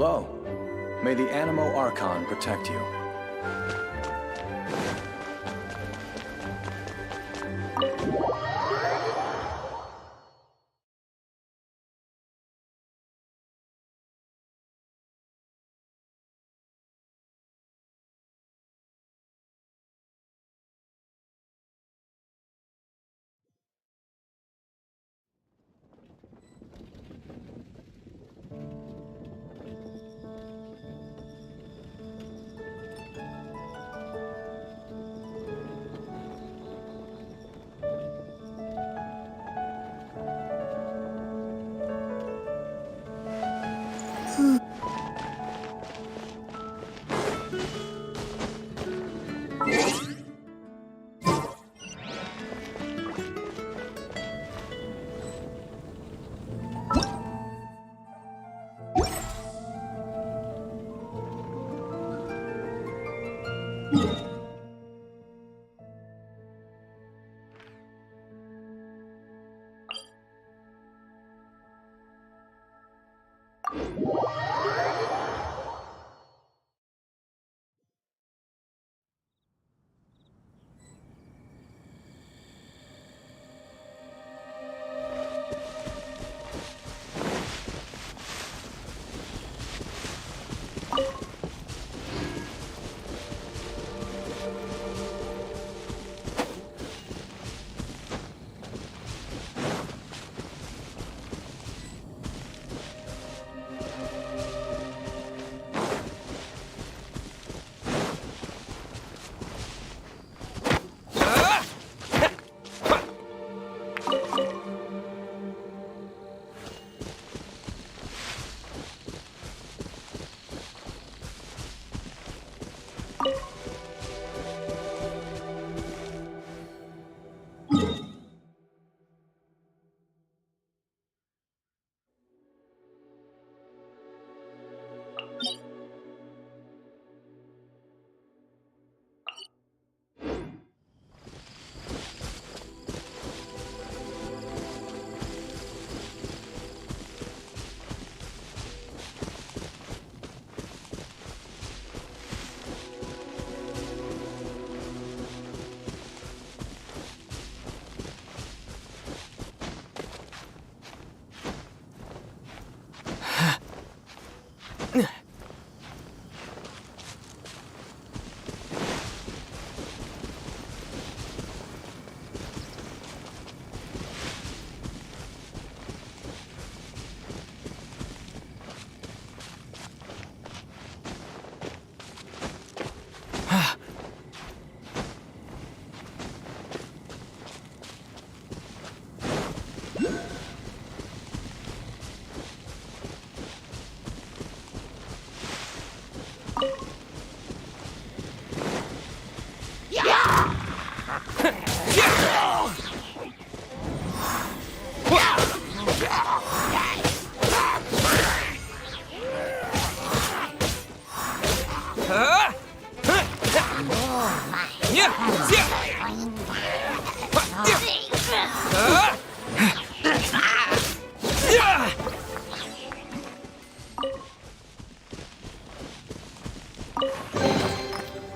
Hello. May the Animo Archon protect you.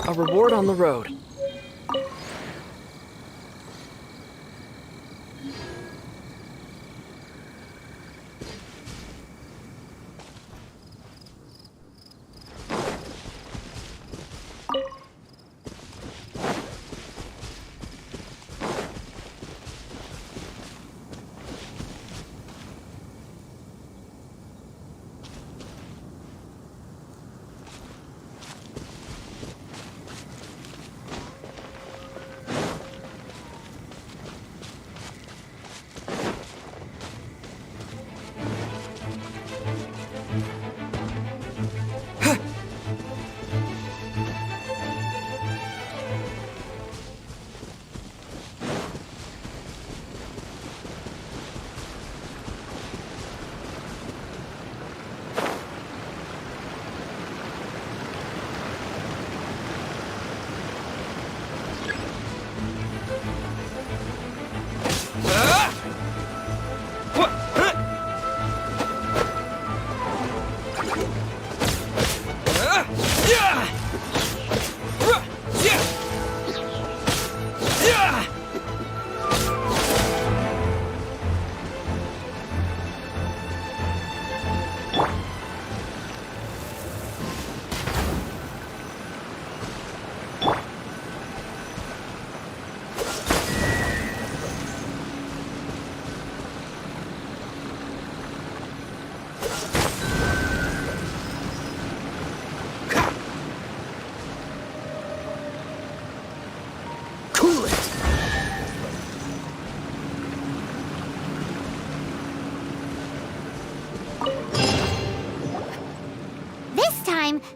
A reward on the road.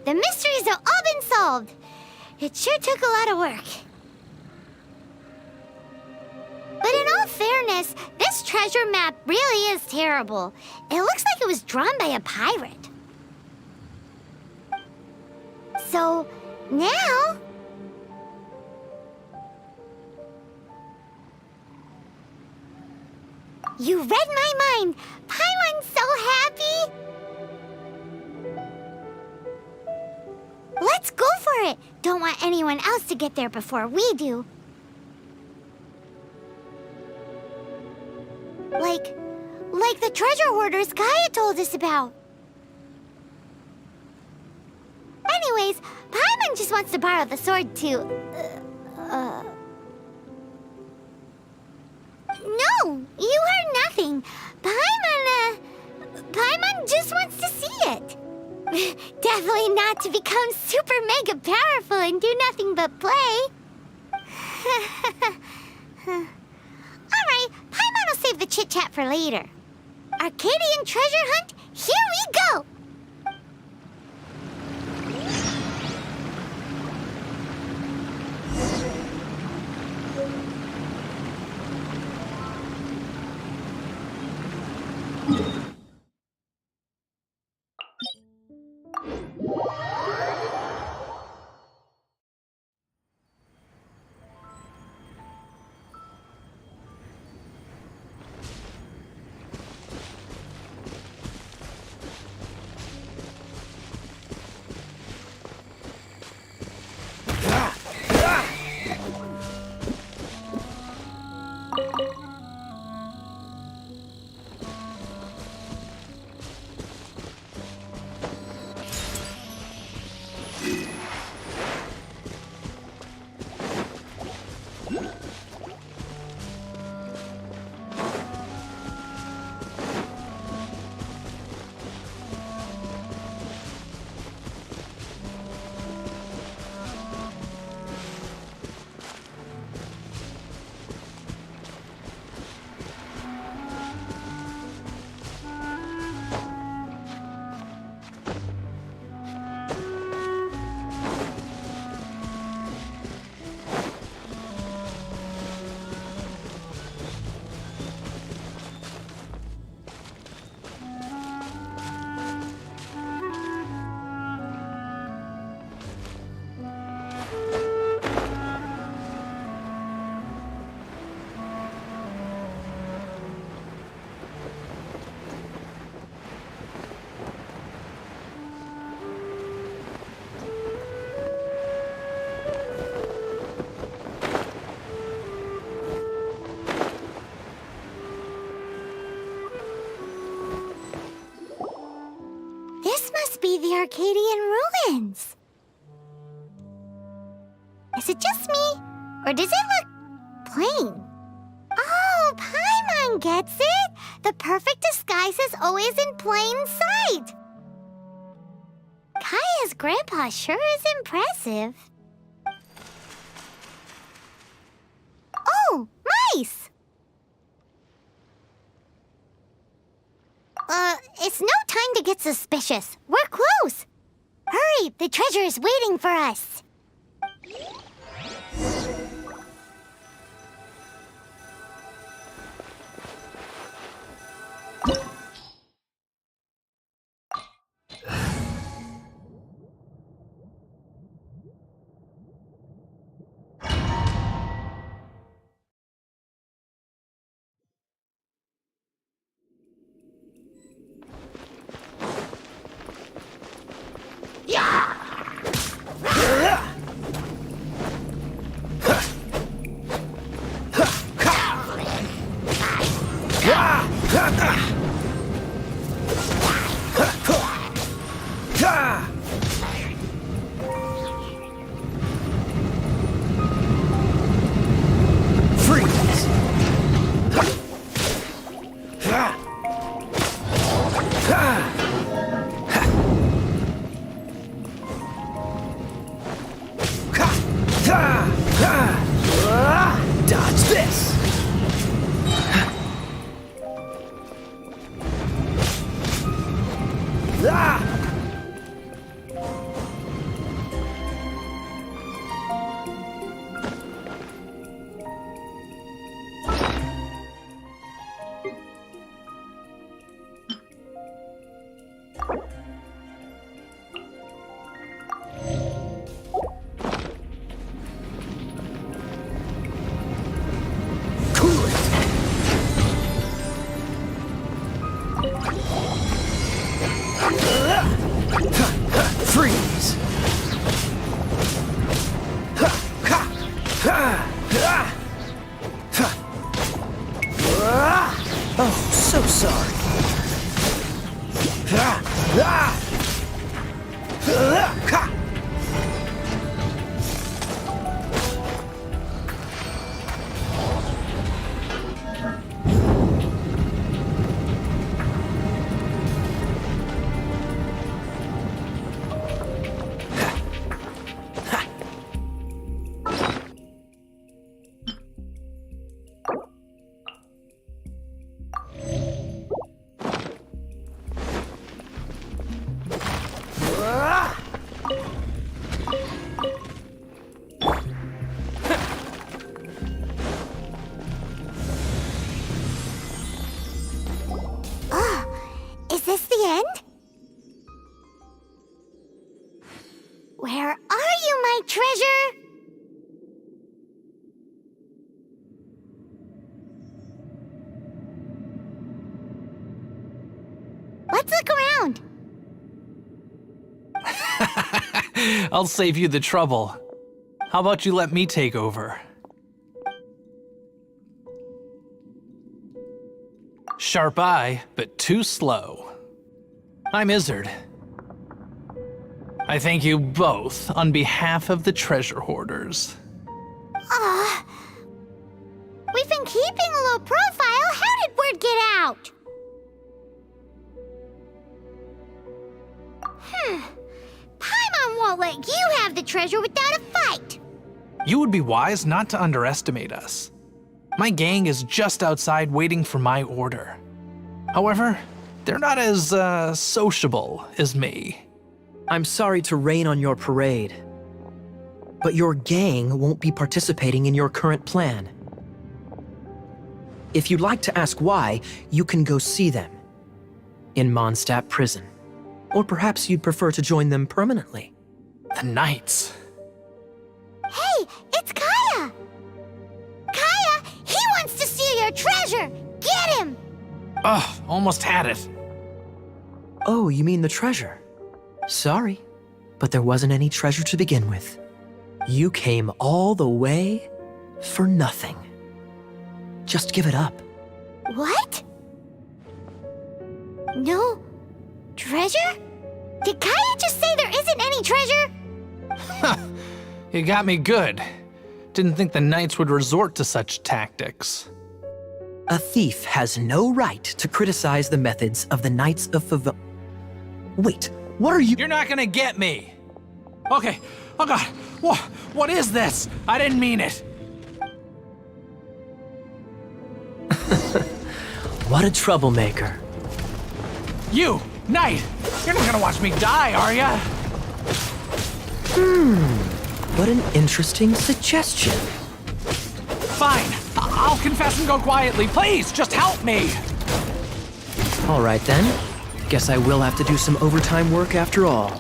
the mysteries have all been solved. It sure took a lot of work. But in all fairness, this treasure map really is terrible. It looks like it was drawn by a pirate. So, now... You read my mind! Paimon's so happy! Let's go for it! Don't want anyone else to get there before we do. Like the treasure hoarders Gaia told us about. Anyways, Paimon just wants to borrow the sword to... No, you heard nothing. Paimon just wants to see it. Definitely not to become super mega powerful and do nothing but play. Alright, Paimon will save the chit-chat for later. Arcadian treasure hunt, here we go! Be the Arcadian ruins. Is it just me, or does it look plain? Oh, Paimon gets it! The perfect disguise is always in plain sight! Kaya's grandpa sure is impressive. Oh, mice! It's no time to get suspicious. We're close. Hurry, the treasure is waiting for us. Dodge this! Oh, so sorry. Is this the end? Where are you, my treasure? Let's look around. I'll save you the trouble. How about you let me take over? Sharp eye, but too slow. I'm Izzard. I thank you both on behalf of the treasure hoarders. We've been keeping a low profile. How did word get out? Paimon won't let you have the treasure without a fight. You would be wise not to underestimate us. My gang is just outside waiting for my order. However, they're not as, sociable as me. I'm sorry to rain on your parade, but your gang won't be participating in your current plan. If you'd like to ask why, you can go see them in Mondstadt Prison. Or perhaps you'd prefer to join them permanently. The Knights. Hey, it's Kaya! Kaya, he wants to steal your treasure! Get him! Ugh, almost had it. Oh, you mean the treasure? Sorry, but there wasn't any treasure to begin with. You came all the way for nothing. Just give it up. What? No treasure? Did Kaya just say there isn't any treasure? You got me good. Didn't think the Knights would resort to such tactics. A thief has no right to criticize the methods of the Knights of Favon. Wait, what are you— You're not gonna get me! Okay, oh god, what is this? I didn't mean it! What a troublemaker. You, Knight! You're not gonna watch me die, are ya? What an interesting suggestion. Fine, I'll confess and go quietly. Please, just help me! All right then. Guess I will have to do some overtime work after all.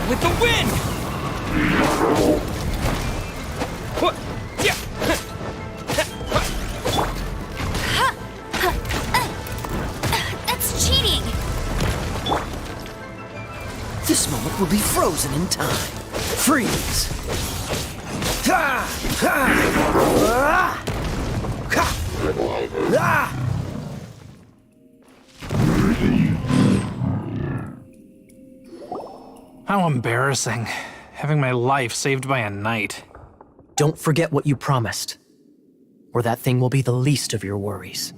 With the wind! That's cheating! This moment will be frozen in time. Freeze! How embarrassing. Having my life saved by a knight. Don't forget what you promised, or that thing will be the least of your worries.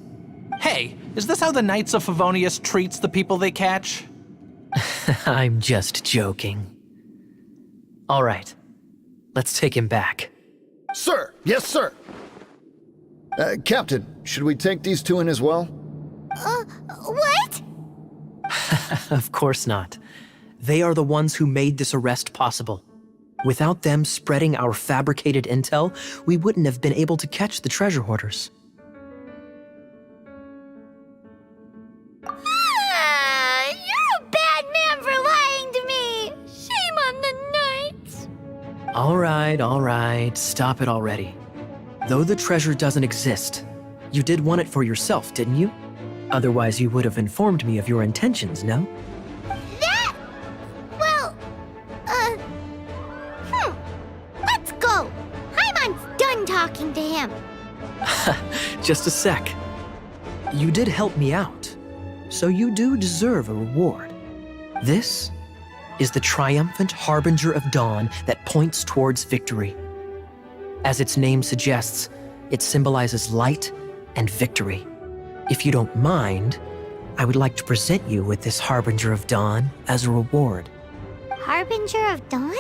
Hey, is this how the Knights of Favonius treats the people they catch? I'm just joking. All right, let's take him back. Sir, yes, sir. Captain, should we take these two in as well? What? Of course not. They are the ones who made this arrest possible. Without them spreading our fabricated intel, we wouldn't have been able to catch the treasure hoarders. You're a bad man for lying to me! Shame on the knights! All right, stop it already. Though the treasure doesn't exist, you did want it for yourself, didn't you? Otherwise, you would have informed me of your intentions, no? Well, let's go! Paimon's done talking to him. Just a sec. You did help me out, so you do deserve a reward. This is the triumphant harbinger of dawn that points towards victory. As its name suggests, it symbolizes light and victory. If you don't mind, I would like to present you with this harbinger of dawn as a reward. Harbinger of Dawn?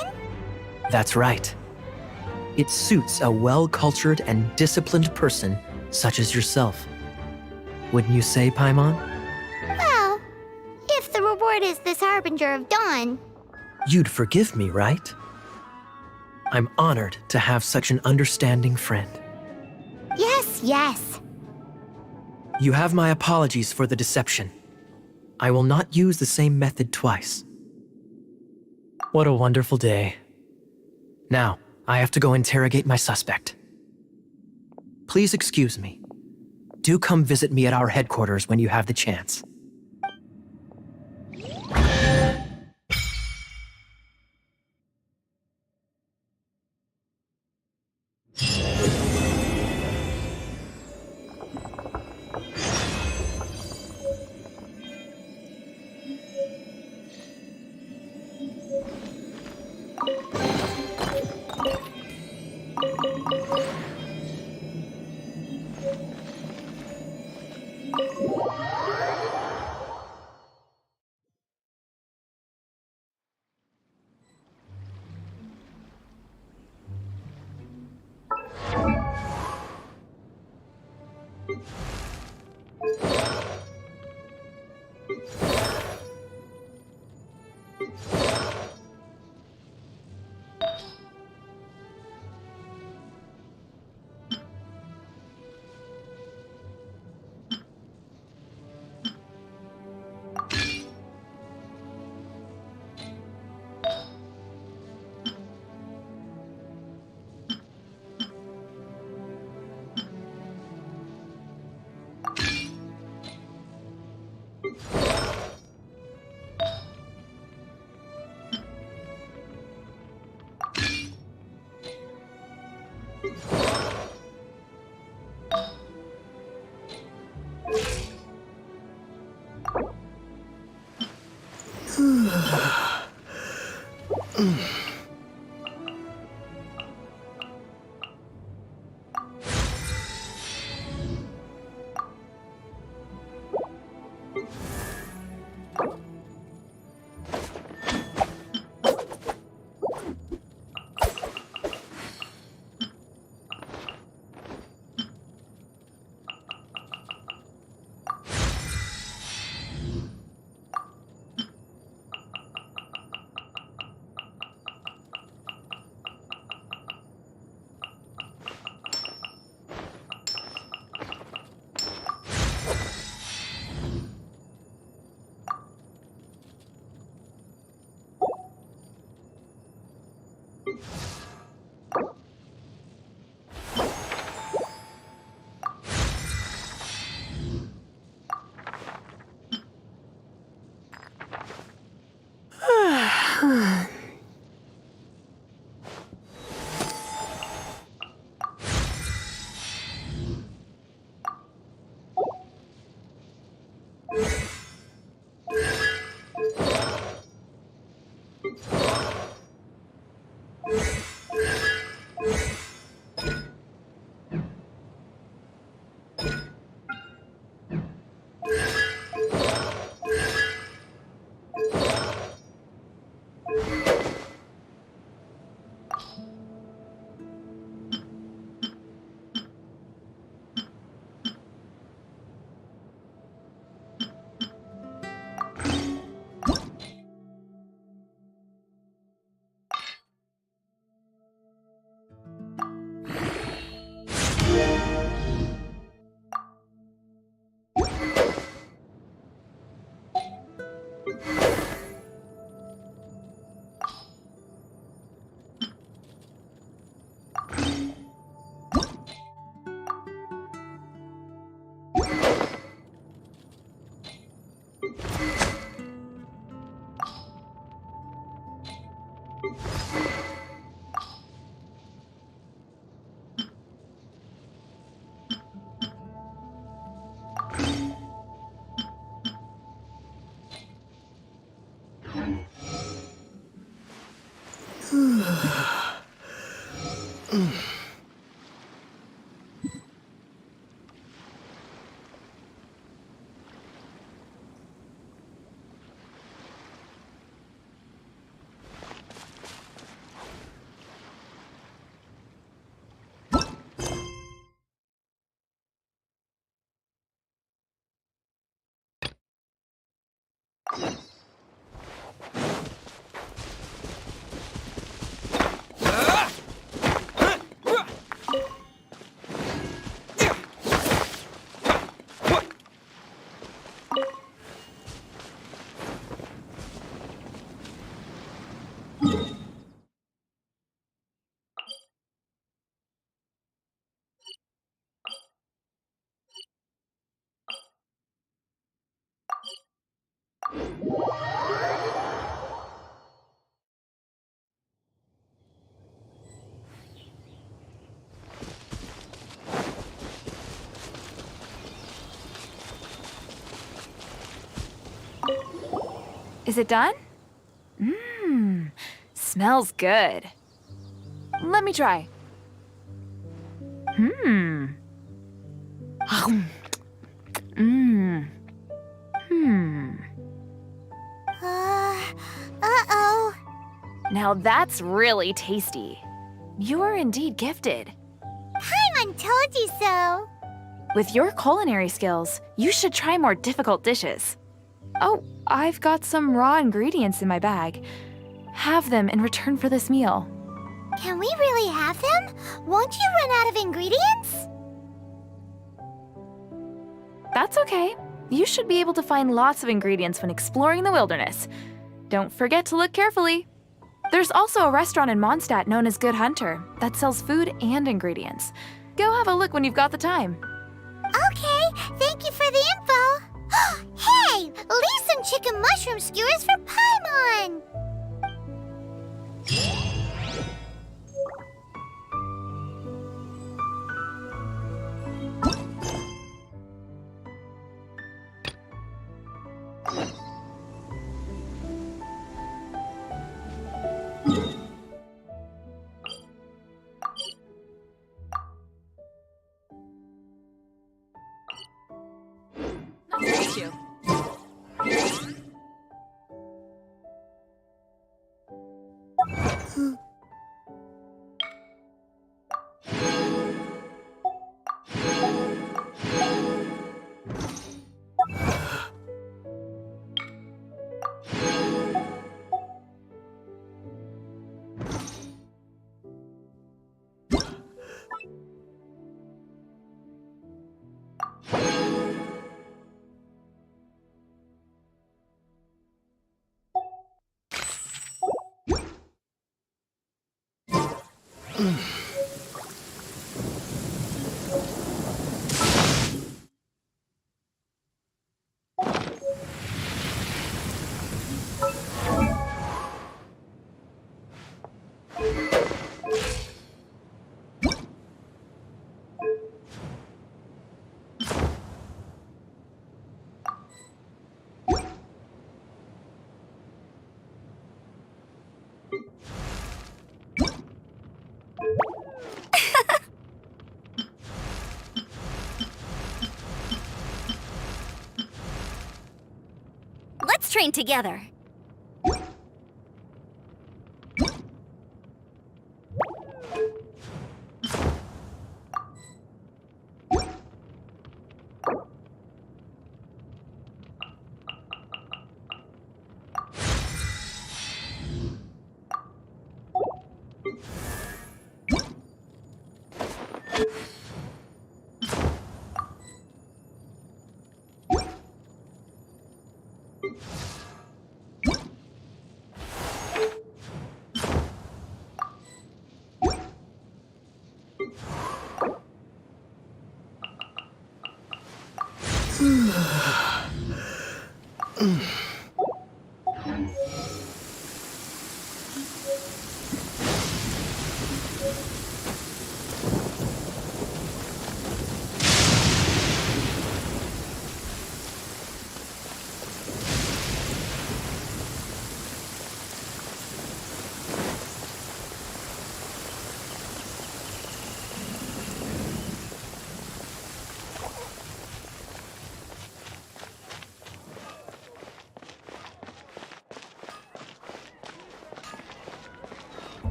That's right. It suits a well-cultured and disciplined person such as yourself. Wouldn't you say, Paimon? Well, if the reward is this Harbinger of Dawn. You'd forgive me, right? I'm honored to have such an understanding friend. Yes. You have my apologies for the deception. I will not use the same method twice. What a wonderful day. Now, I have to go interrogate my suspect. Please excuse me. Do come visit me at our headquarters when you have the chance. Is it done? Mmm, smells good. Let me try. Mmm. Mmm. Hmm. Uh-oh. Now that's really tasty. You're indeed gifted. Paimon told you so. With your culinary skills, you should try more difficult dishes. Oh, I've got some raw ingredients in my bag. Have them in return for this meal. Can we really have them? Won't you run out of ingredients? That's okay. You should be able to find lots of ingredients when exploring the wilderness. Don't forget to look carefully. There's also a restaurant in Mondstadt known as Good Hunter that sells food and ingredients. Go have a look when you've got the time. Okay, thank you for the info. Hey, leave some chicken mushroom skewers for Paimon. Nice to meet you. Let's train together.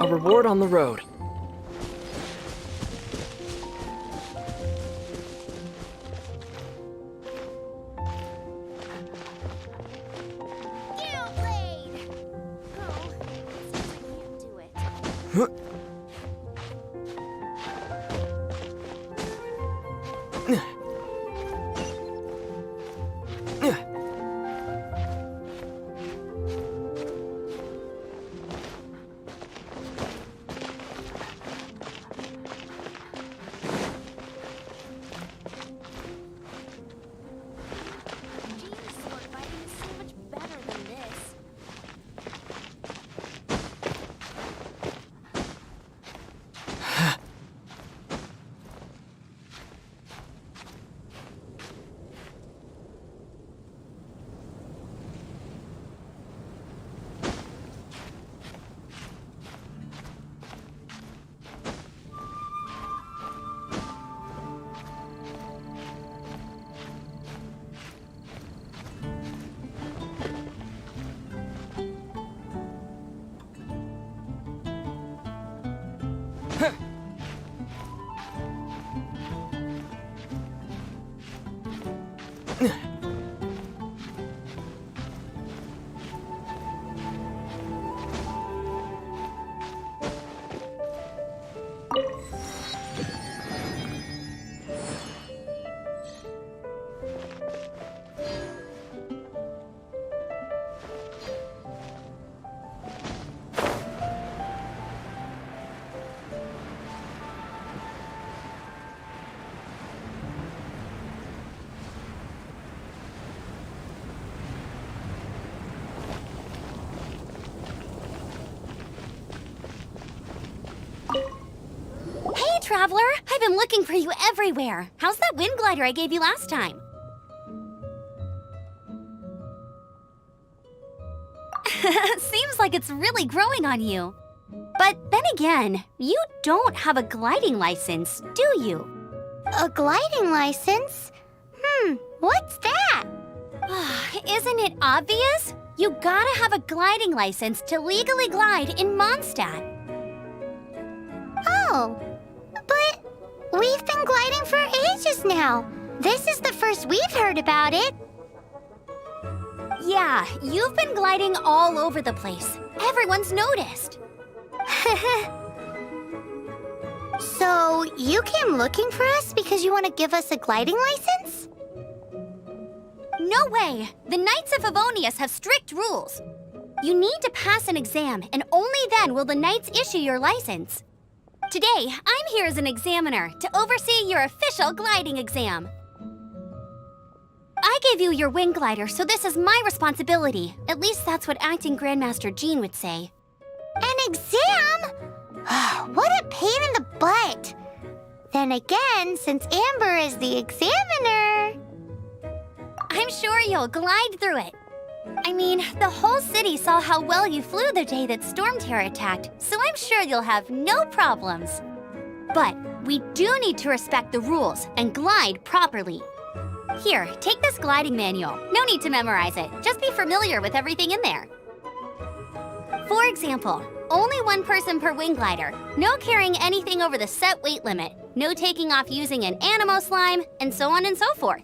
A reward on the road. Traveler, I've been looking for you everywhere. How's that wind glider I gave you last time? Seems like it's really growing on you. But then again, you don't have a gliding license, do you? A gliding license? What's that? Isn't it obvious? You gotta have a gliding license to legally glide in Mondstadt. Oh. But we've been gliding for ages now. This is the first we've heard about it. Yeah, you've been gliding all over the place. Everyone's noticed. So, you came looking for us because you want to give us a gliding license? No way! The Knights of Favonius have strict rules. You need to pass an exam, and only then will the Knights issue your license. Today, I'm here as an examiner to oversee your official gliding exam. I gave you your wing glider, so this is my responsibility. At least that's what Acting Grandmaster Jean would say. An exam? What a pain in the butt. Then again, since Amber is the examiner, I'm sure you'll glide through it. I mean, the whole city saw how well you flew the day that Storm Terror attacked, so I'm sure you'll have no problems. But we do need to respect the rules and glide properly. Here, take this gliding manual. No need to memorize it. Just be familiar with everything in there. For example, only one person per wing glider, no carrying anything over the set weight limit, no taking off using an animo slime, and so on and so forth.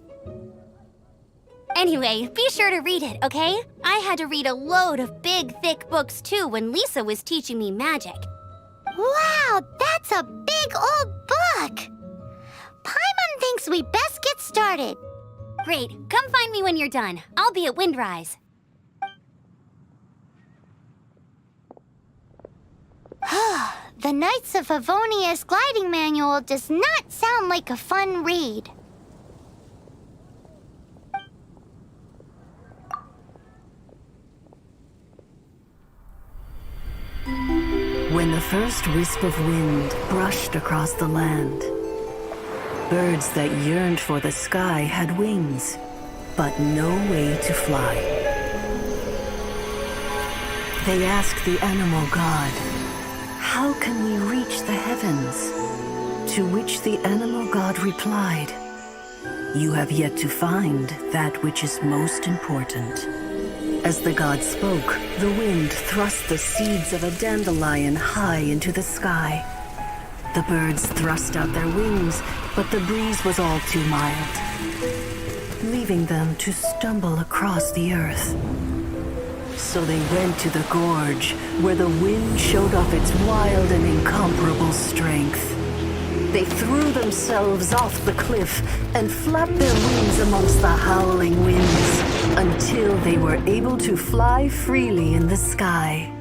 Anyway, be sure to read it, okay? I had to read a load of big, thick books too when Lisa was teaching me magic. Wow, that's a big old book! Paimon thinks we best get started. Great, come find me when you're done. I'll be at Windrise. The Knights of Favonius gliding manual does not sound like a fun read. When the first wisp of wind brushed across the land, birds that yearned for the sky had wings, but no way to fly. They asked the animal god, "How can we reach the heavens?" To which the animal god replied, "You have yet to find that which is most important, As the god spoke, the wind thrust the seeds of a dandelion high into the sky. The birds thrust out their wings, but the breeze was all too mild, leaving them to stumble across the earth. So they went to the gorge, where the wind showed off its wild and incomparable strength. They threw themselves off the cliff and flapped their wings amongst the howling winds until they were able to fly freely in the sky.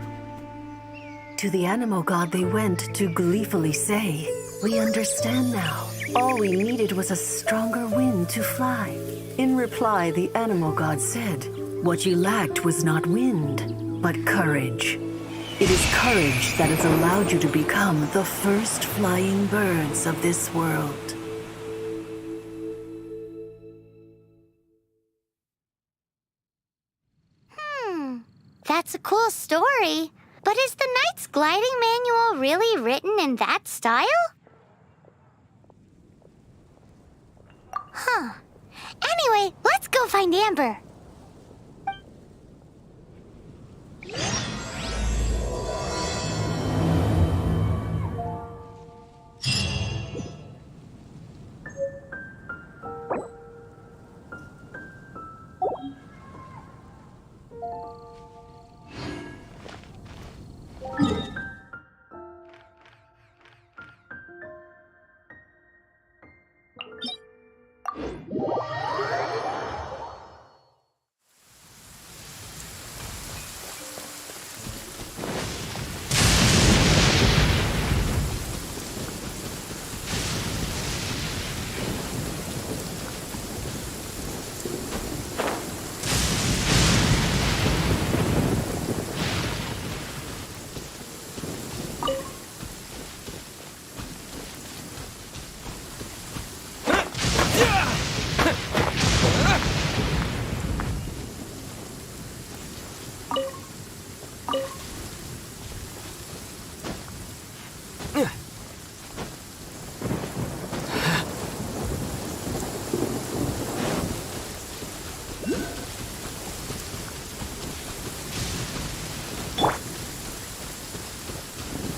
To the animal god they went to gleefully say, "We understand now. All we needed was a stronger wind to fly." In reply, the animal god said, "What you lacked was not wind, but courage. It is courage that has allowed you to become the first flying birds of this world." That's a cool story. But is the Knight's gliding manual really written in that style? Huh. Anyway, let's go find Amber.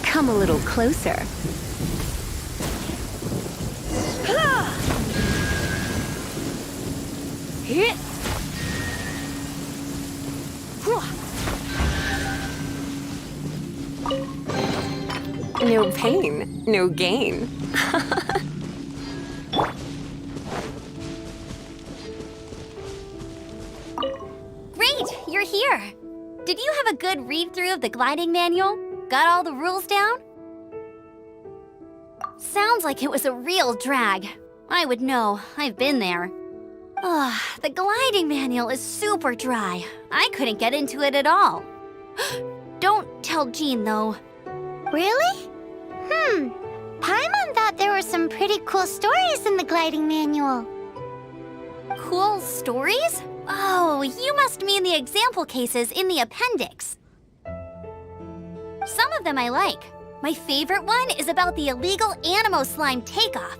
Come a little closer. No pain, no gain. Great, you're here. Did you have a good read-through of the gliding manual? Got all the rules down? Sounds like it was a real drag. I would know. I've been there. Ugh, the gliding manual is super dry. I couldn't get into it at all. Don't tell Jean, though. Really? Paimon thought there were some pretty cool stories in the gliding manual. Cool stories? Oh, you must mean the example cases in the appendix. Some of them I like. My favorite one is about the illegal Animo slime takeoff.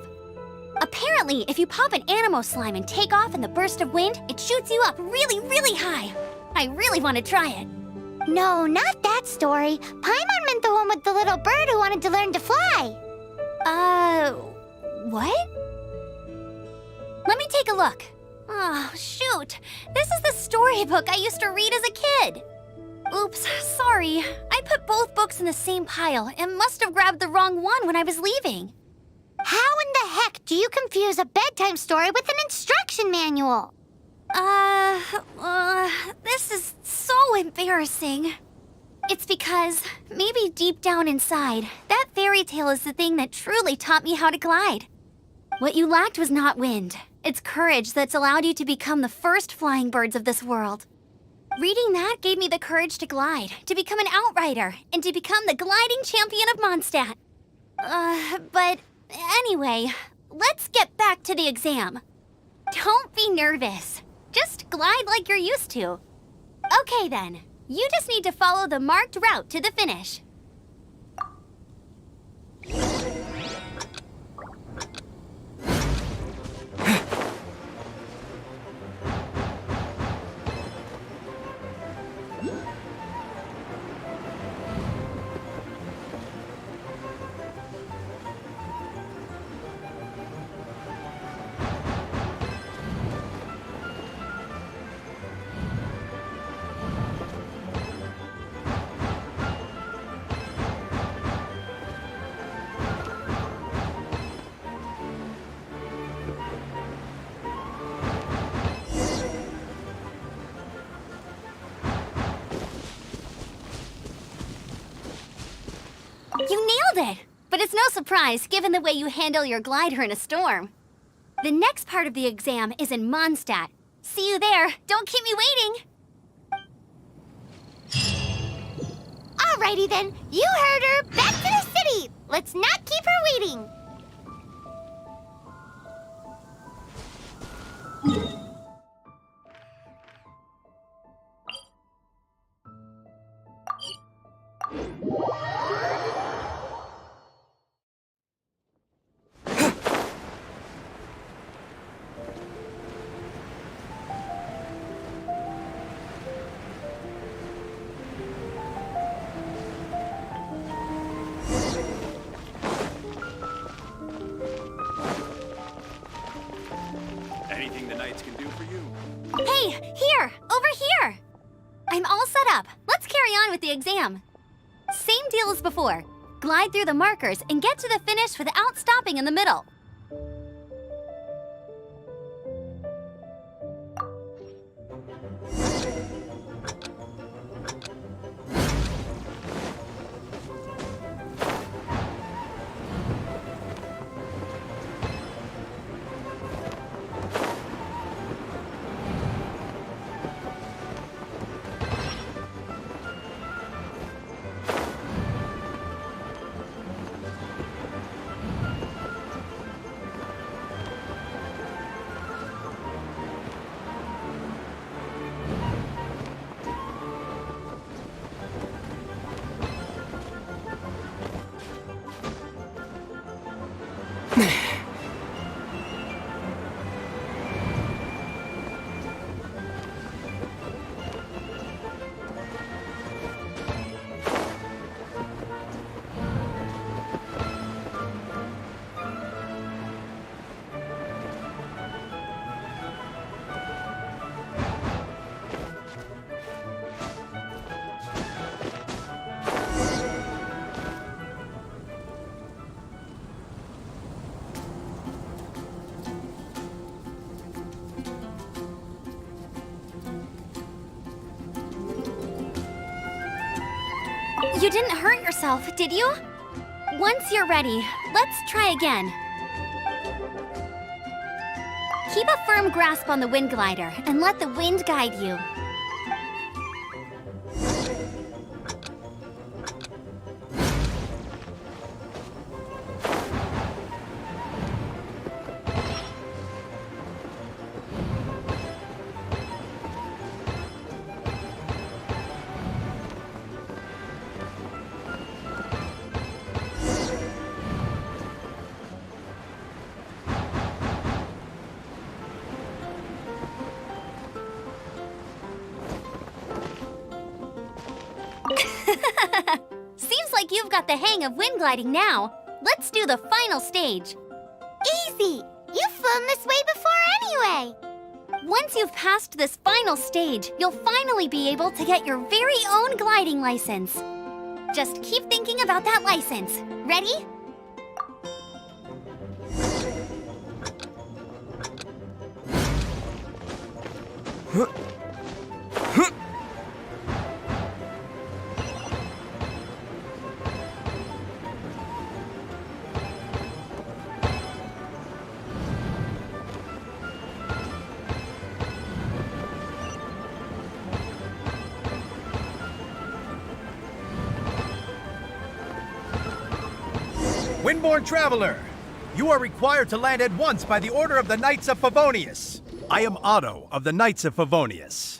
Apparently, if you pop an Animo slime and take off in the burst of wind, it shoots you up really, really high. I really want to try it. No, not that story. Paimon meant the one with the little bird who wanted to learn to fly. What? Let me take a look. Oh, shoot. This is the storybook I used to read as a kid. Oops, sorry. I put both books in the same pile and must have grabbed the wrong one when I was leaving. How in the heck do you confuse a bedtime story with an instruction manual? This is so embarrassing. It's because, maybe deep down inside, that fairy tale is the thing that truly taught me how to glide. What you lacked was not wind. It's courage that's allowed you to become the first flying birds of this world. Reading that gave me the courage to glide, to become an outrider, and to become the gliding champion of Mondstadt. But anyway, let's get back to the exam. Don't be nervous. Just glide like you're used to. Okay then, you just need to follow the marked route to the finish. You nailed it! But it's no surprise, given the way you handle your glider in a storm. The next part of the exam is in Mondstadt. See you there. Don't keep me waiting. Alrighty then. You heard her. Back to the city. Let's not keep her waiting. Anything the Knights can do for you? Hey, here! Over here! I'm all set up. Let's carry on with the exam. Same deal as before. Glide through the markers and get to the finish without stopping in the middle. You didn't hurt yourself, did you? Once you're ready, let's try again. Keep a firm grasp on the wind glider and let the wind guide you. Seems like you've got the hang of wind gliding now. Let's do the final stage. Easy! You've flown this way before anyway! Once you've passed this final stage, you'll finally be able to get your very own gliding license. Just keep thinking about that license. Ready? Windborne Traveler, you are required to land at once by the order of the Knights of Favonius. I am Otto of the Knights of Favonius.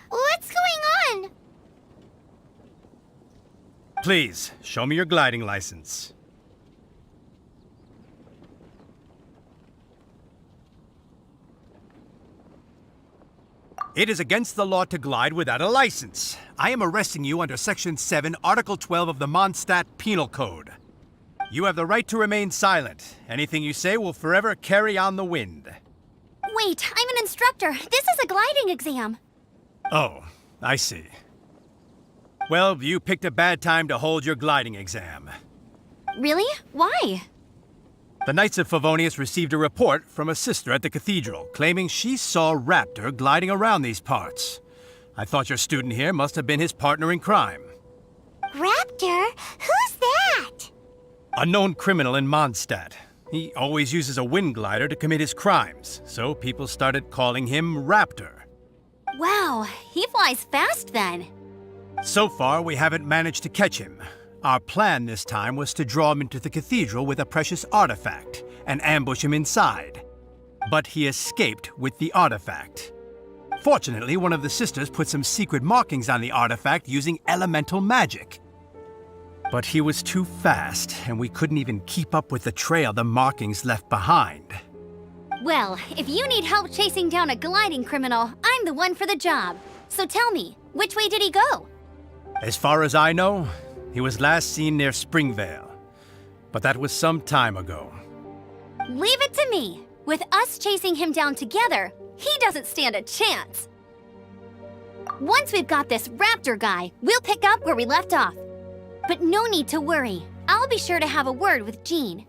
What's going on? Please, show me your gliding license. It is against the law to glide without a license. I am arresting you under Section 7, Article 12 of the Mondstadt Penal Code. You have the right to remain silent. Anything you say will forever carry on the wind. Wait, I'm an instructor. This is a gliding exam. Oh, I see. Well, you picked a bad time to hold your gliding exam. Really? Why? The Knights of Favonius received a report from a sister at the cathedral claiming she saw Raptor gliding around these parts. I thought your student here must have been his partner in crime. Raptor? Who's that? A known criminal in Mondstadt. He always uses a wind glider to commit his crimes, so people started calling him Raptor. Wow, he flies fast then. So far, we haven't managed to catch him. Our plan this time was to draw him into the cathedral with a precious artifact and ambush him inside. But he escaped with the artifact. Fortunately, one of the sisters put some secret markings on the artifact using elemental magic. But he was too fast, and we couldn't even keep up with the trail the markings left behind. Well, if you need help chasing down a gliding criminal, I'm the one for the job. So tell me, which way did he go? As far as I know, he was last seen near Springvale. But that was some time ago. Leave it to me. With us chasing him down together, he doesn't stand a chance. Once we've got this Raptor guy, we'll pick up where we left off. But no need to worry. I'll be sure to have a word with Jean.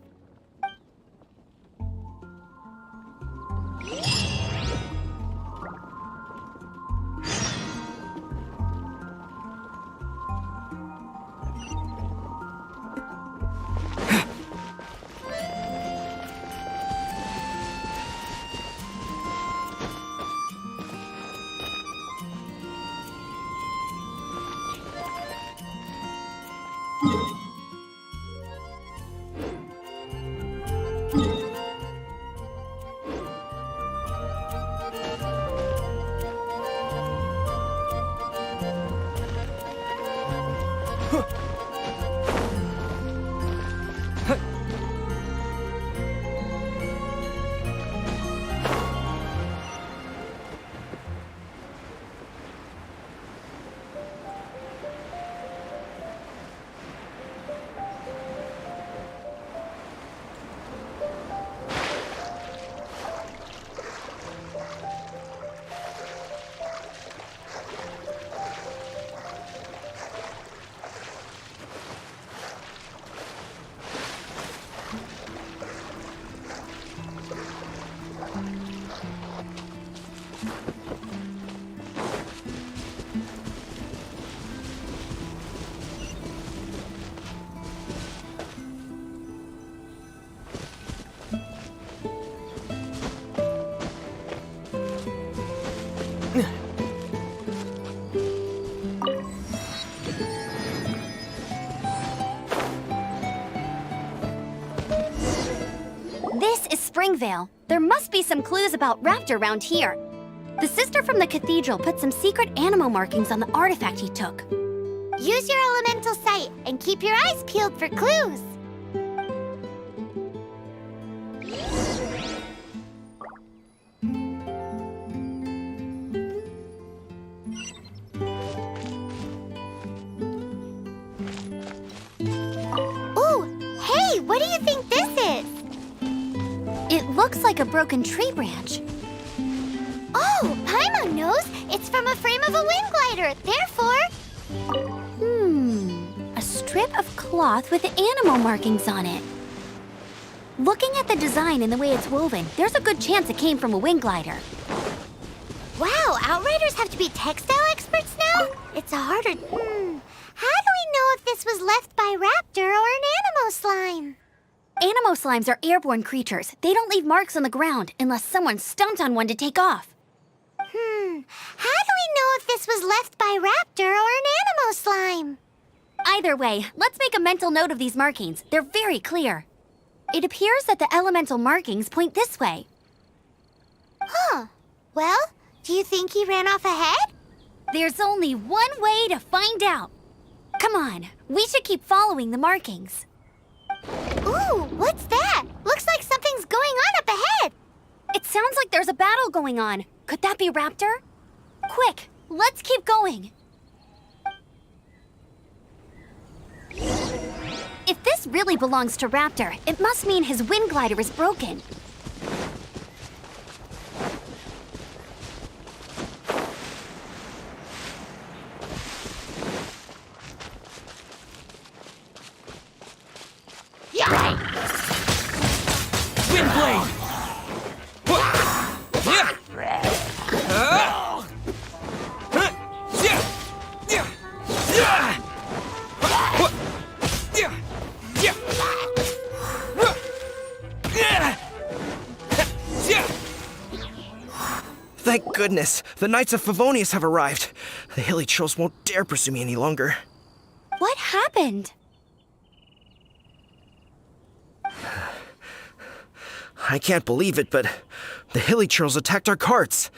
This is Springvale. There must be some clues about Raptor around here. The sister from the cathedral put some secret animal markings on the artifact he took. Use your elemental sight and keep your eyes peeled for clues. Ooh, hey, what do you think this is? It looks like a broken tree branch. Oh, Paimon knows. It's from a frame of a wind glider. Therefore... a strip of cloth with animal markings on it. Looking at the design and the way it's woven, there's a good chance it came from a wind glider. Wow, Outriders have to be textile experts now? It's a harder... How do we know if this was left by Raptor or an animal slime? Animo slimes are airborne creatures. They don't leave marks on the ground unless someone stomped on one to take off. How do we know if this was left by Raptor or an animal slime? Either way, let's make a mental note of these markings. They're very clear. It appears that the elemental markings point this way. Huh. Well, do you think he ran off ahead? There's only one way to find out. Come on, we should keep following the markings. Ooh, what's that? Looks like something's going on up ahead. It sounds like there's a battle going on. Could that be Raptor? Quick, let's keep going. If this really belongs to Raptor, it must mean his wind glider is broken. Windblade! Thank goodness! The Knights of Favonius have arrived. The hilly trolls won't dare pursue me any longer. What happened? I can't believe it, but the hilly trolls attacked our carts.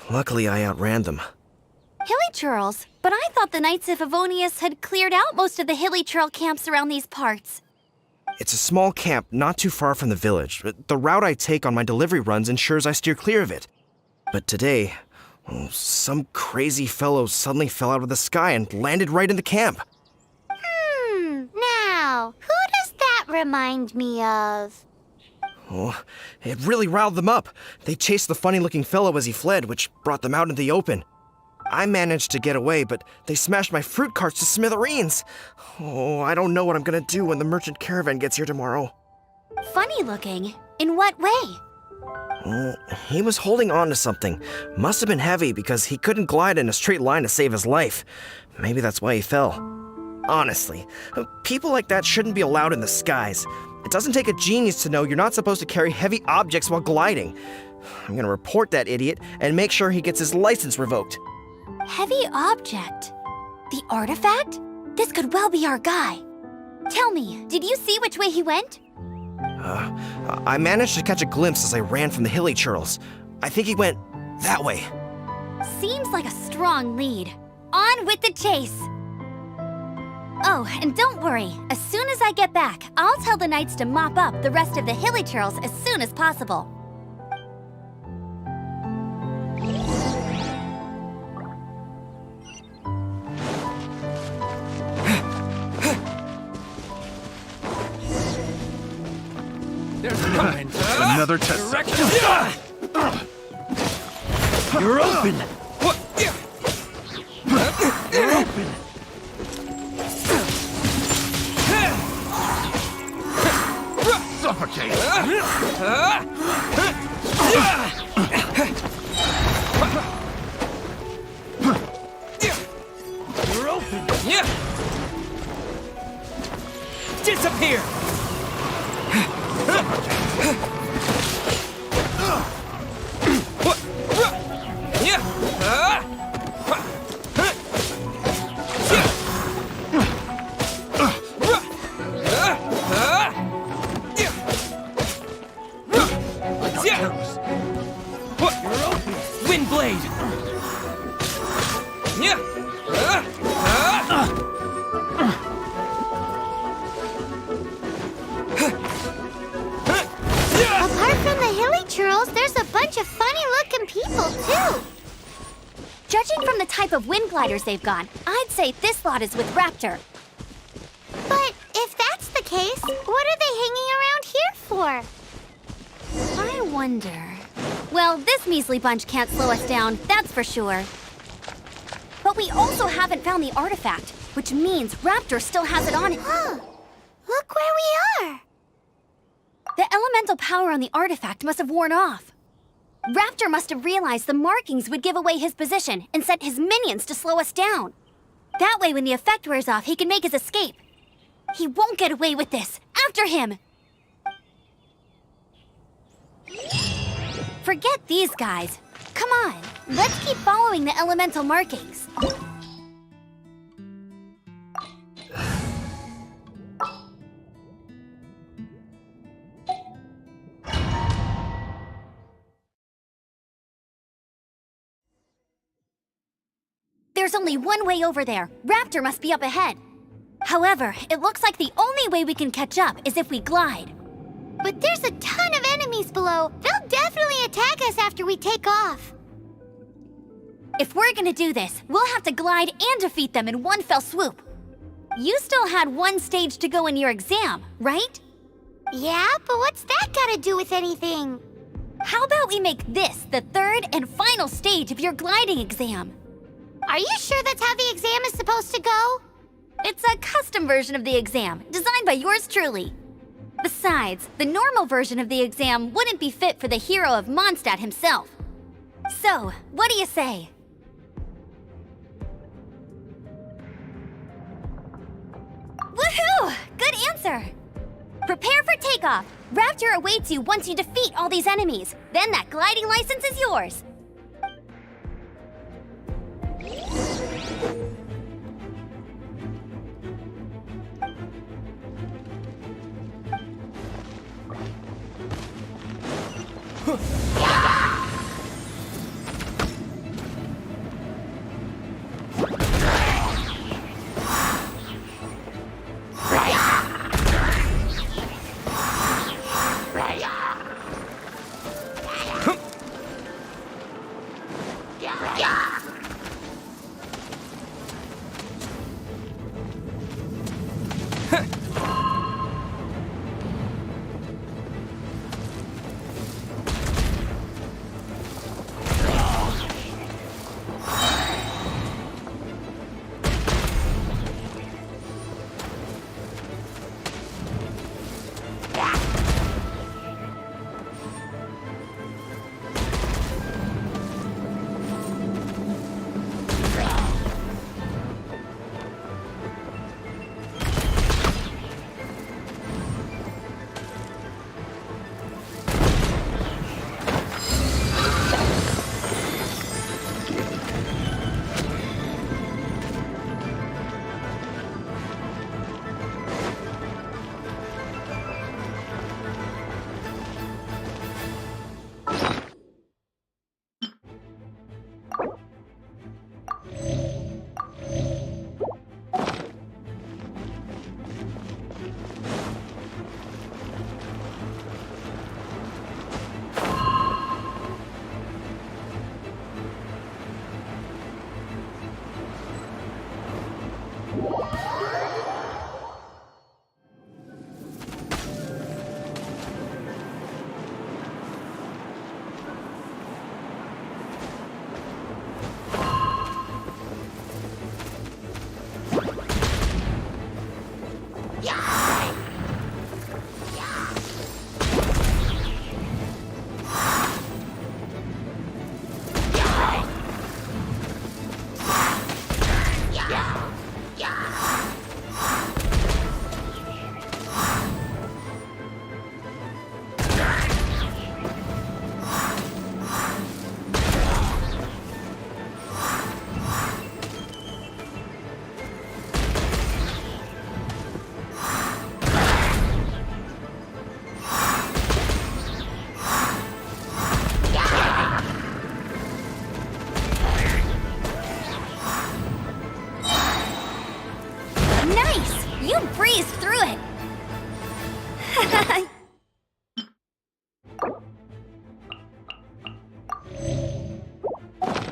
Luckily, I outran them. Hilly churls? But I thought the Knights of Favonius had cleared out most of the hilly churl camps around these parts. It's a small camp not too far from the village. The route I take on my delivery runs ensures I steer clear of it. But today, some crazy fellow suddenly fell out of the sky and landed right in the camp. Now, who does that remind me of? Oh, it really riled them up. They chased the funny-looking fellow as he fled, which brought them out into the open. I managed to get away, but they smashed my fruit carts to smithereens. Oh, I don't know what I'm gonna do when the merchant caravan gets here tomorrow. Funny looking? In what way? He was holding on to something. Must have been heavy because he couldn't glide in a straight line to save his life. Maybe that's why he fell. Honestly, people like that shouldn't be allowed in the skies. It doesn't take a genius to know you're not supposed to carry heavy objects while gliding. I'm gonna report that idiot and make sure he gets his license revoked. Heavy object? The artifact? This could well be our guy. Tell me, did you see which way he went? I managed to catch a glimpse as I ran from the hilly churls. I think he went that way. Seems like a strong lead. On with the chase! Oh, and don't worry. As soon as I get back, I'll tell the knights to mop up the rest of the hilly churls as soon as possible. There's no end. Another test. You're open! You're open! Suffocate. You're open! Disappear! Windblade! Apart from the hilly churls, there's a bunch of funny-looking people, too. Judging from the type of wind gliders they've got, I'd say this lot is with Raptor. But if that's the case, what are they hanging around here for? I wonder... Well, this measly bunch can't slow us down, that's for sure. But we also haven't found the artifact, which means Raptor still has it on him. Look where we are! The elemental power on the artifact must have worn off. Raptor must have realized the markings would give away his position and sent his minions to slow us down. That way, when the effect wears off, he can make his escape. He won't get away with this. After him! Forget these guys. Come on, let's keep following the elemental markings. There's only one way over there. Raptor must be up ahead. However, it looks like the only way we can catch up is if we glide. But there's a ton of enemies below. They'll definitely attack us after we take off. If we're gonna do this, we'll have to glide and defeat them in one fell swoop. You still had one stage to go in your exam, right? Yeah, but what's that got to do with anything? How about we make this the third and final stage of your gliding exam? Are you sure that's how the exam is supposed to go? It's a custom version of the exam, designed by yours truly. Besides, the normal version of the exam wouldn't be fit for the hero of Mondstadt himself. So, what do you say? Woohoo! Good answer! Prepare for takeoff! Raptor awaits you once you defeat all these enemies. Then that gliding license is yours.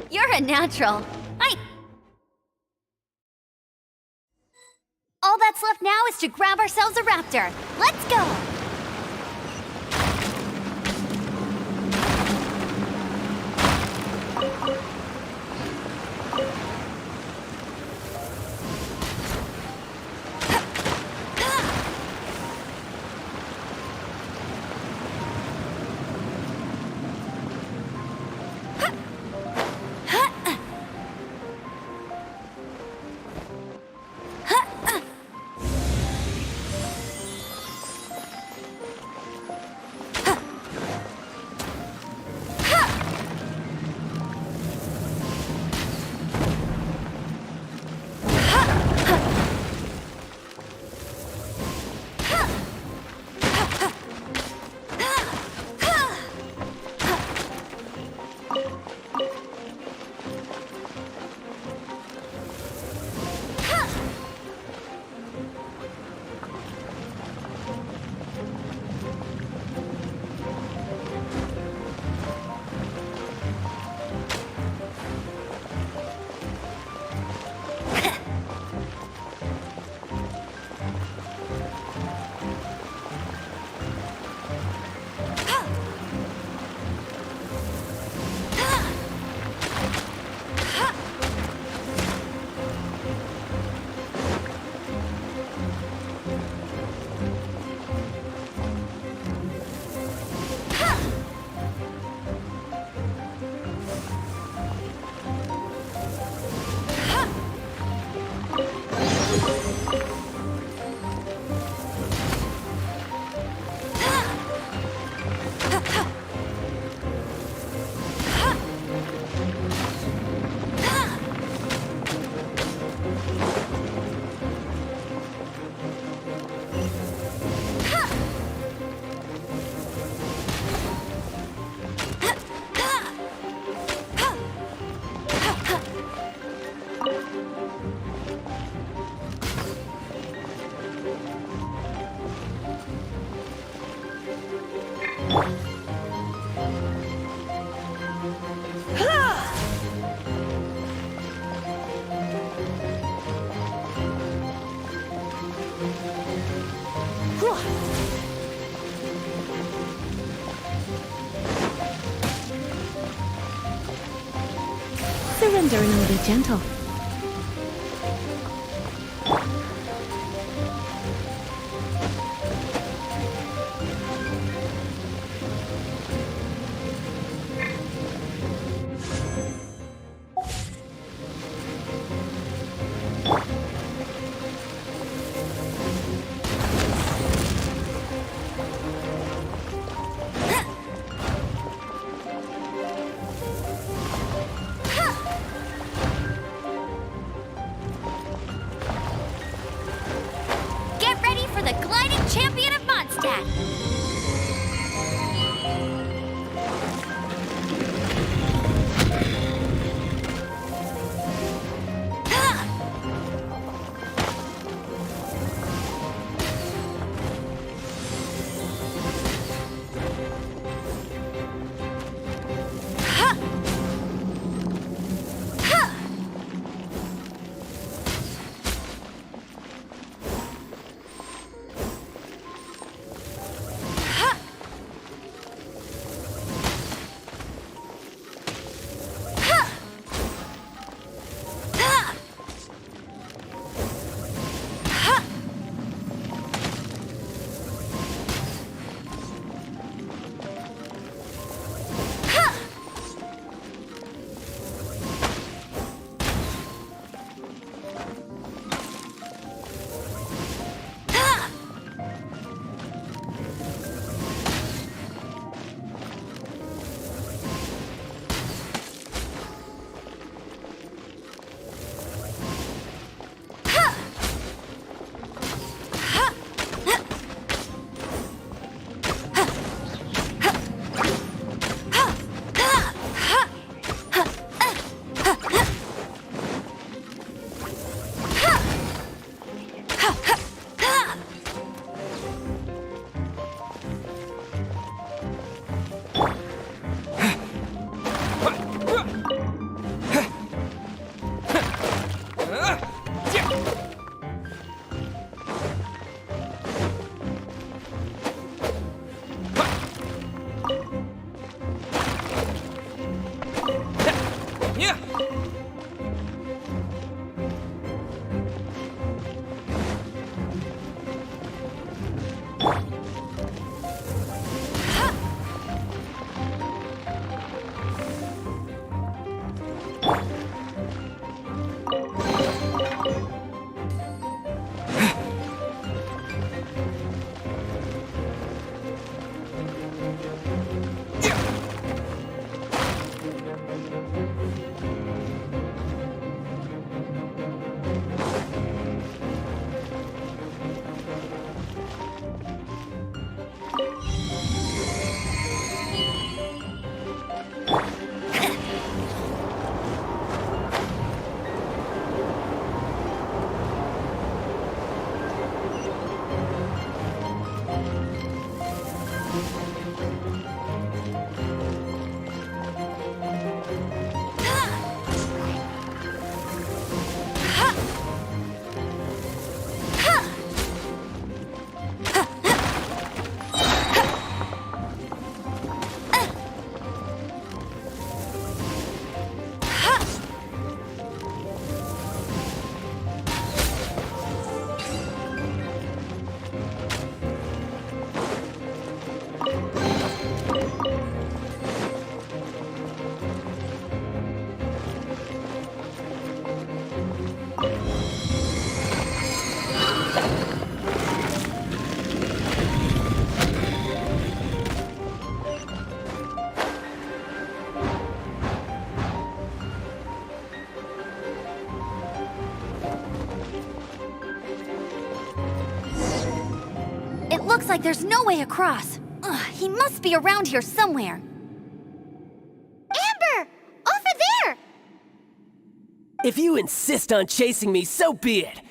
You're a natural. All that's left now is to grab ourselves a raptor. Let's go! Surrender and I'll be gentle. Get ready for the gliding champion of Mondstadt! Looks like there's no way across. Ugh, he must be around here somewhere. Amber! Over there! If you insist on chasing me, so be it.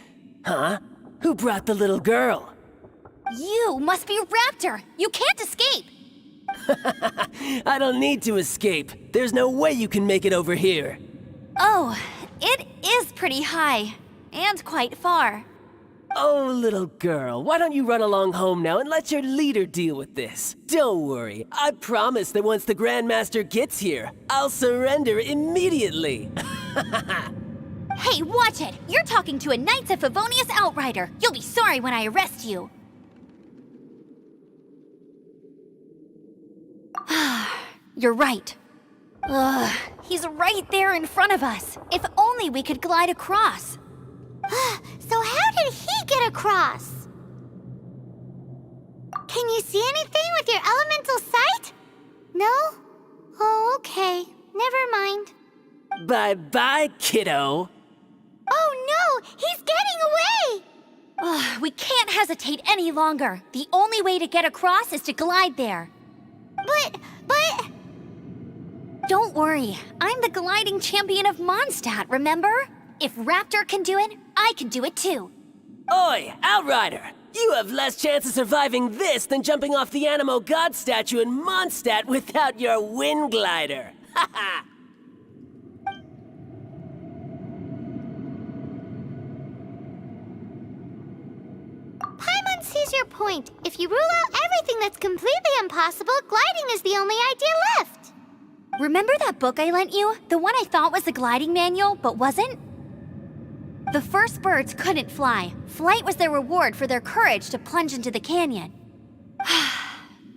Huh? Who brought the little girl? You must be Raptor! You can't escape! I don't need to escape. There's no way you can make it over here. Oh, it is pretty high. And quite far. Oh, little girl, why don't you run along home now and let your leader deal with this? Don't worry, I promise that once the Grandmaster gets here, I'll surrender immediately. Hey, watch it! You're talking to a Knights of Favonius outrider. You'll be sorry when I arrest you. You're right. Ugh, he's right there in front of us. If only we could glide across. So how did he get across? Can you see anything with your elemental sight? No? Oh, okay. Never mind. Bye-bye, kiddo. Oh no! He's getting away! Ugh, we can't hesitate any longer. The only way to get across is to glide there. But... Don't worry. I'm the gliding champion of Mondstadt, remember? If Raptor can do it, I can do it too. Oi, Outrider! You have less chance of surviving this than jumping off the Animo God statue in Mondstadt without your wind glider. Haha! Paimon sees your point. If you rule out everything that's completely impossible, gliding is the only idea left. Remember that book I lent you? The one I thought was the gliding manual, but wasn't? The first birds couldn't fly. Flight was their reward for their courage to plunge into the canyon.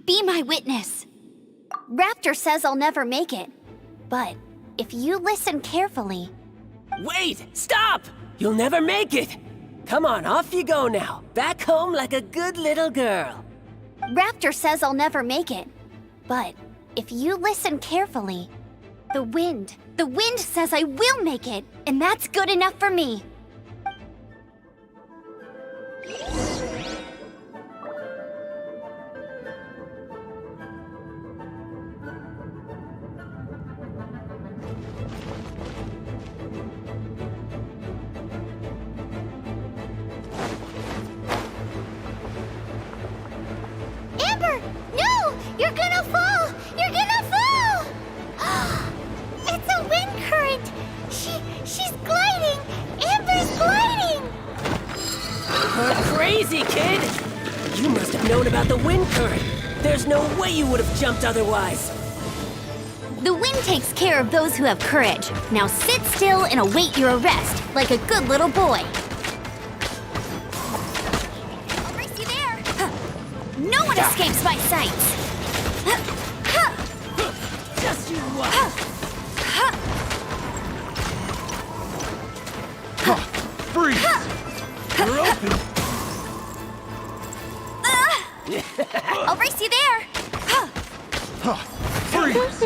Be my witness. Raptor says I'll never make it. But if you listen carefully... Wait! Stop! You'll never make it! Come on, off you go now. Back home like a good little girl. Raptor says I'll never make it. But if you listen carefully, the wind says I will make it, and that's good enough for me. Amber, no! You're gonna fall! You're gonna fall! It's a wind current! She's gliding! Amber's gliding! You're crazy, kid! You must have known about the wind current. There's no way you would have jumped otherwise. The wind takes care of those who have courage. Now sit still and await your arrest, like a good little boy. I'll race you there! No one escapes my sights! Just you watch! Freeze! You're open! I'll race you there! Freeze!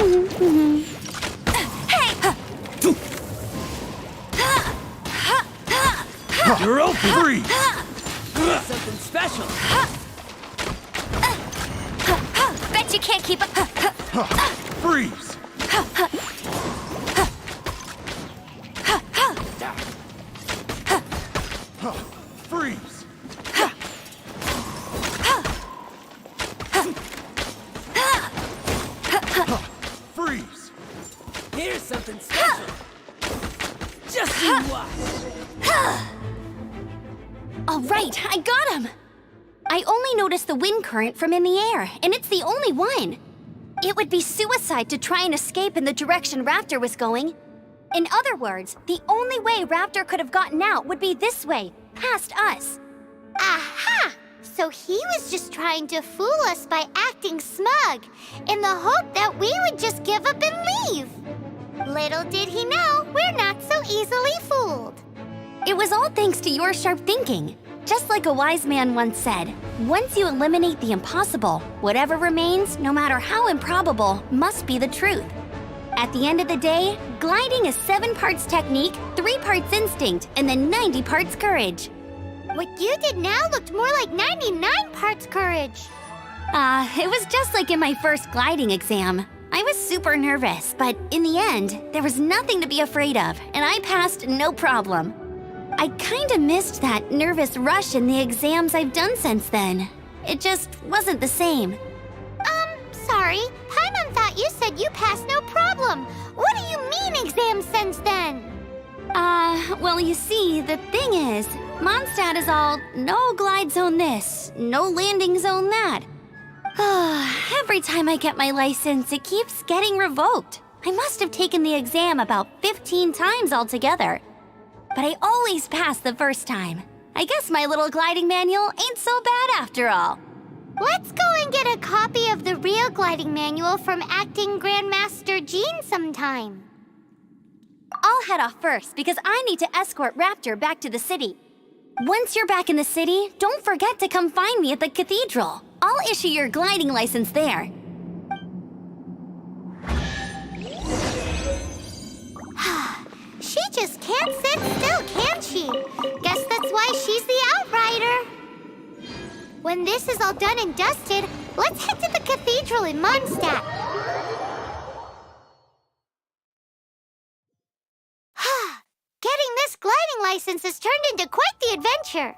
Hey! You're open! Freeze! Something special! Bet you can't keep up. Freeze! Freeze! Freeze! Here's something special! Just you watch! All right, I got him! I only noticed the wind current from in the air, and it's the only one. It would be suicide to try and escape in the direction Raptor was going. In other words, the only way Raptor could have gotten out would be this way, past us. Aha! So he was just trying to fool us by acting smug, in the hope that we would just give up and leave. Little did he know, we're not so easily fooled. It was all thanks to your sharp thinking. Just like a wise man once said, once you eliminate the impossible, whatever remains, no matter how improbable, must be the truth. At the end of the day, gliding is 7 parts technique, 3 parts instinct, and then 90 parts courage. What you did now looked more like 99 parts courage. It was just like in my first gliding exam. I was super nervous, but in the end, there was nothing to be afraid of, and I passed no problem. I kinda missed that nervous rush in the exams I've done since then. It just wasn't the same. Sorry. Paimon thought you said you passed no problem. What do you mean exams since then? Well, you see, the thing is, Mondstadt is all no glide zone this, no landing zone that. Every time I get my license, it keeps getting revoked. I must have taken the exam about 15 times altogether. But I always pass the first time. I guess my little gliding manual ain't so bad after all. Let's go and get a copy of the real gliding manual from Acting Grandmaster Jean sometime. I'll head off first because I need to escort Raptor back to the city. Once you're back in the city, don't forget to come find me at the cathedral. I'll issue your gliding license there. She just can't sit still, can she? Guess that's why she's the Outrider. When this is all done and dusted, let's head to the cathedral in Mondstadt. Getting this gliding license has turned into quite the adventure.